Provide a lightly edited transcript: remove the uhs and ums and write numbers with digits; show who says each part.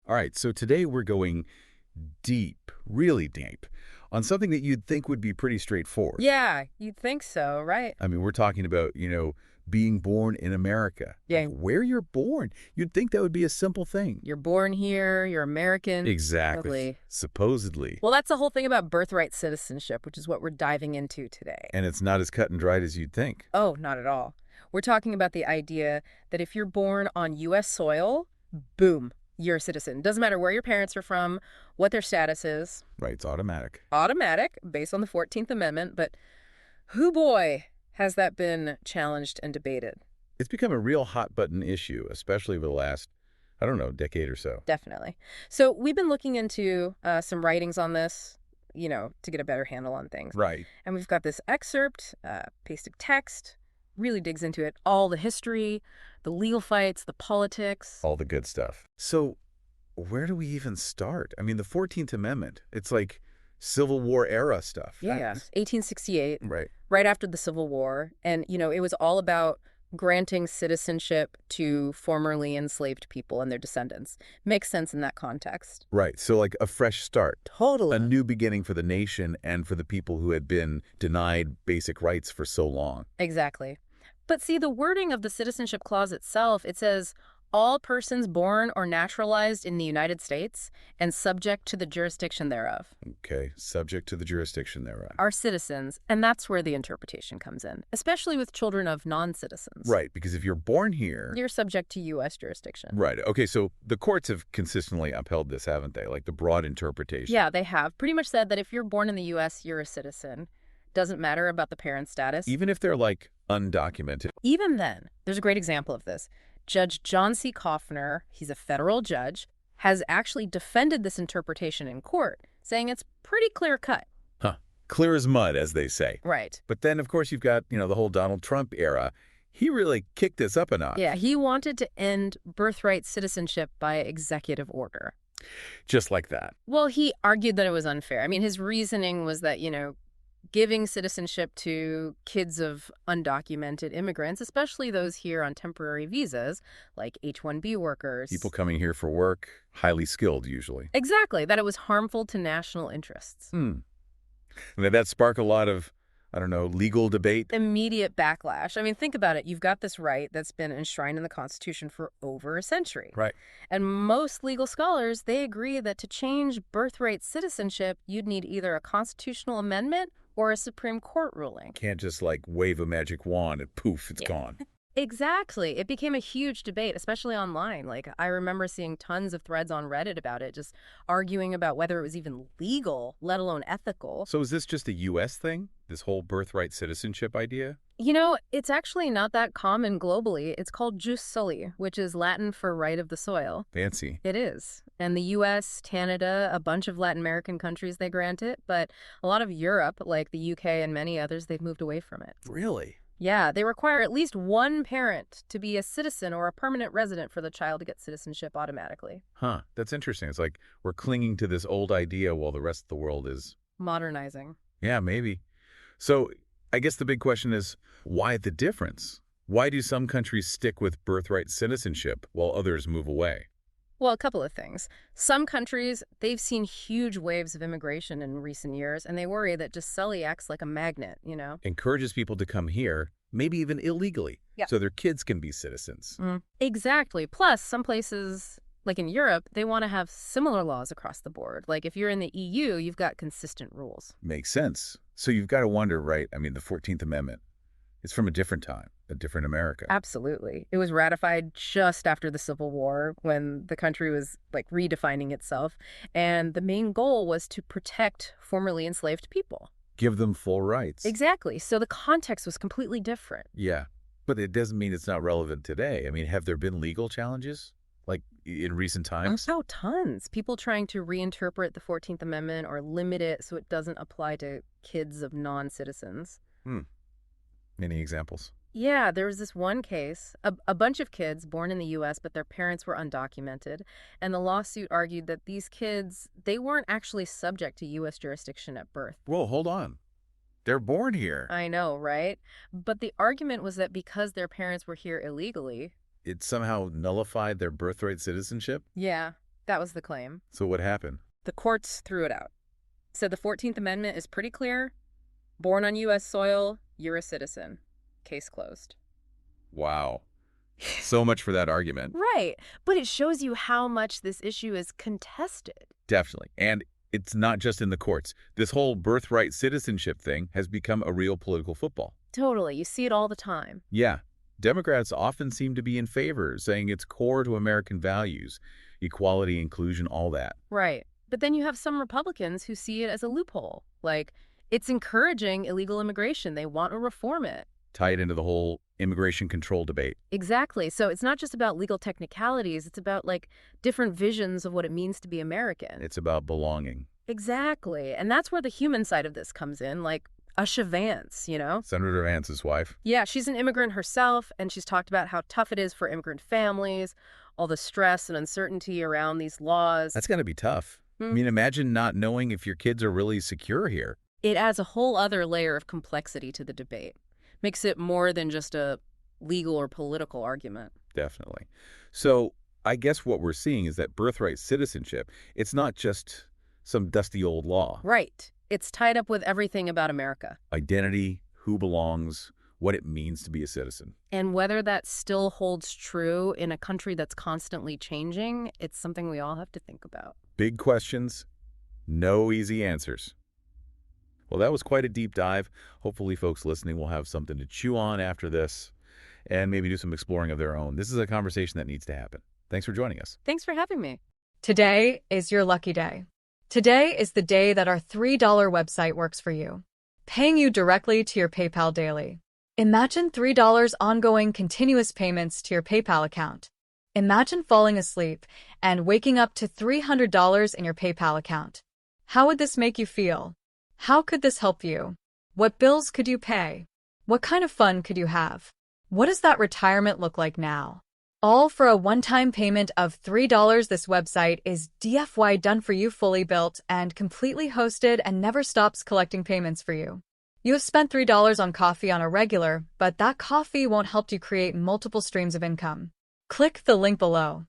Speaker 1: All right, so today we're going deep, really deep, on something that you'd think would be pretty straightforward.
Speaker 2: Yeah, you'd think so, right?
Speaker 1: I mean, we're talking about, being born in America.
Speaker 2: Yeah.
Speaker 1: Like, where you're born. You'd think that would be a simple thing.
Speaker 2: You're born here, you're American.
Speaker 1: Exactly.
Speaker 2: Totally.
Speaker 1: Supposedly.
Speaker 2: Well, that's the whole thing about birthright citizenship, which is what we're diving into today.
Speaker 1: And it's not as cut and dried as you'd think.
Speaker 2: Oh, not at all. We're talking about the idea that if you're born on U.S. soil, boom, you're a citizen. Doesn't matter where your parents are from, what their status is.
Speaker 1: Right, it's automatic.
Speaker 2: Automatic, based on the 14th Amendment, but whoo boy, has that been challenged and debated.
Speaker 1: It's become a real hot-button issue, especially over the last, decade or so.
Speaker 2: Definitely. So we've been looking into some writings on this, to get a better handle on things.
Speaker 1: Right.
Speaker 2: And we've got this excerpt, pasted text, really digs into it, all the history, the legal fights, the politics.
Speaker 1: All the good stuff. So where do we even start? I mean, the 14th Amendment, it's like Civil War era stuff.
Speaker 2: Yeah, 1868,
Speaker 1: Right.
Speaker 2: right after the Civil War. And, it was all about granting citizenship to formerly enslaved people and their descendants. Makes sense in that context.
Speaker 1: Right. So like a fresh start.
Speaker 2: Totally.
Speaker 1: A new beginning for the nation and for the people who had been denied basic rights for so long.
Speaker 2: Exactly. But see, the wording of the Citizenship Clause itself, it says, all persons born or naturalized in the United States and subject to the jurisdiction thereof
Speaker 1: Okay. Subject to the jurisdiction thereof.
Speaker 2: are citizens, and that's where the interpretation comes in, especially with children of non-citizens.
Speaker 1: Right. Because if you're born here.
Speaker 2: You're subject to U.S. jurisdiction.
Speaker 1: Right. Okay. So the courts have consistently upheld this, haven't they? Like the broad interpretation.
Speaker 2: Yeah, they have pretty much said that if you're born in the U.S., you're a citizen. Doesn't matter about the parent status.
Speaker 1: Even if they're like undocumented.
Speaker 2: Even then, there's a great example of this. Judge John C. Koffner, he's a federal judge, has actually defended this interpretation in court, saying it's pretty clear-cut.
Speaker 1: Huh. Clear as mud, as they say.
Speaker 2: Right.
Speaker 1: But then, of course, you've got, the whole Donald Trump era. He really kicked this up a notch.
Speaker 2: Yeah, he wanted to end birthright citizenship by executive order.
Speaker 1: Just like that.
Speaker 2: Well, he argued that it was unfair. I mean, his reasoning was that, giving citizenship to kids of undocumented immigrants, especially those here on temporary visas, like H-1B workers.
Speaker 1: People coming here for work, highly skilled usually.
Speaker 2: Exactly, that it was harmful to national interests.
Speaker 1: And did that spark a lot of, legal debate?
Speaker 2: Immediate backlash. I mean, think about it. You've got this right that's been enshrined in the Constitution for over a century.
Speaker 1: Right.
Speaker 2: And most legal scholars, they agree that to change birthright citizenship, you'd need either a constitutional amendment or a Supreme Court ruling.
Speaker 1: Can't just like wave a magic wand and poof, it's gone.
Speaker 2: Exactly. It became a huge debate, especially online. Like, I remember seeing tons of threads on Reddit about it, just arguing about whether it was even legal, let alone ethical.
Speaker 1: So is this just a U.S. thing, this whole birthright citizenship idea?
Speaker 2: It's actually not that common globally. It's called jus soli, which is Latin for right of the soil.
Speaker 1: Fancy.
Speaker 2: It is. And the U.S., Canada, a bunch of Latin American countries, they grant it. But a lot of Europe, like the U.K. and many others, they've moved away from it.
Speaker 1: Really?
Speaker 2: Yeah, they require at least one parent to be a citizen or a permanent resident for the child to get citizenship automatically.
Speaker 1: Huh. That's interesting. It's like we're clinging to this old idea while the rest of the world is...
Speaker 2: Modernizing.
Speaker 1: Yeah, maybe. So I guess the big question is, why the difference? Why do some countries stick with birthright citizenship while others move away?
Speaker 2: Well, a couple of things. Some countries, they've seen huge waves of immigration in recent years, and they worry that jus soli acts like a magnet,
Speaker 1: Encourages people to come here, maybe even illegally, so their kids can be citizens.
Speaker 2: Exactly. Plus, some places, like in Europe, they want to have similar laws across the board. Like if you're in the EU, you've got consistent rules.
Speaker 1: Makes sense. So you've got to wonder, right? I mean, the 14th Amendment, it's from a different time, a different America.
Speaker 2: Absolutely. It was ratified just after the Civil War when the country was redefining itself. And the main goal was to protect formerly enslaved people.
Speaker 1: Give them full rights.
Speaker 2: Exactly. So the context was completely different.
Speaker 1: Yeah. But it doesn't mean it's not relevant today. I mean, have there been legal challenges? Like in recent times?
Speaker 2: Oh, tons. People trying to reinterpret the 14th Amendment or limit it so it doesn't apply to kids of non-citizens.
Speaker 1: Any examples?
Speaker 2: Yeah, there was this one case, a bunch of kids born in the U.S., but their parents were undocumented. And the lawsuit argued that these kids, they weren't actually subject to U.S. jurisdiction at birth.
Speaker 1: Whoa, hold on. They're born here.
Speaker 2: I know, right? But the argument was that because their parents were here illegally...
Speaker 1: It somehow nullified their birthright citizenship?
Speaker 2: Yeah. That was the claim.
Speaker 1: So what happened?
Speaker 2: The courts threw it out. Said the 14th Amendment is pretty clear. Born on U.S. soil, you're a citizen. Case closed.
Speaker 1: Wow. So much for that argument.
Speaker 2: Right. But it shows you how much this issue is contested.
Speaker 1: Definitely. And it's not just in the courts. This whole birthright citizenship thing has become a real political football.
Speaker 2: Totally. You see it all the time.
Speaker 1: Yeah. Democrats often seem to be in favor, saying it's core to American values, equality, inclusion, all that.
Speaker 2: Right. But then you have some Republicans who see it as a loophole. Like, it's encouraging illegal immigration. They want to reform it.
Speaker 1: Tie it into the whole immigration control debate.
Speaker 2: Exactly. So it's not just about legal technicalities. It's about, like, different visions of what it means to be American.
Speaker 1: It's about belonging.
Speaker 2: Exactly. And that's where the human side of this comes in, like Usha Vance, you know?
Speaker 1: Senator Vance's wife.
Speaker 2: Yeah, she's an immigrant herself, and she's talked about how tough it is for immigrant families, all the stress and uncertainty around these laws.
Speaker 1: That's going to be tough. I mean, imagine not knowing if your kids are really secure here.
Speaker 2: It adds a whole other layer of complexity to the debate. Makes it more than just a legal or political argument.
Speaker 1: Definitely. So I guess what we're seeing is that birthright citizenship, it's not just some dusty old law.
Speaker 2: Right. It's tied up with everything about America.
Speaker 1: Identity, who belongs, what it means to be a citizen.
Speaker 2: And whether that still holds true in a country that's constantly changing, it's something we all have to think about.
Speaker 1: Big questions, no easy answers. Well, that was quite a deep dive. Hopefully folks listening will have something to chew on after this and maybe do some exploring of their own. This is a conversation that needs to happen. Thanks for joining us.
Speaker 2: Thanks for having me.
Speaker 3: Today is your lucky day. Today is the day that our $3 website works for you, paying you directly to your PayPal daily. Imagine $3 ongoing continuous payments to your PayPal account. Imagine falling asleep and waking up to $300 in your PayPal account. How would this make you feel? How could this help you? What bills could you pay? What kind of fun could you have? What does that retirement look like now? All for a one-time payment of $3. This website is DFY done for you, fully built and completely hosted, and never stops collecting payments for you. You have spent $3 on coffee on a regular, but that coffee won't help you create multiple streams of income. Click the link below.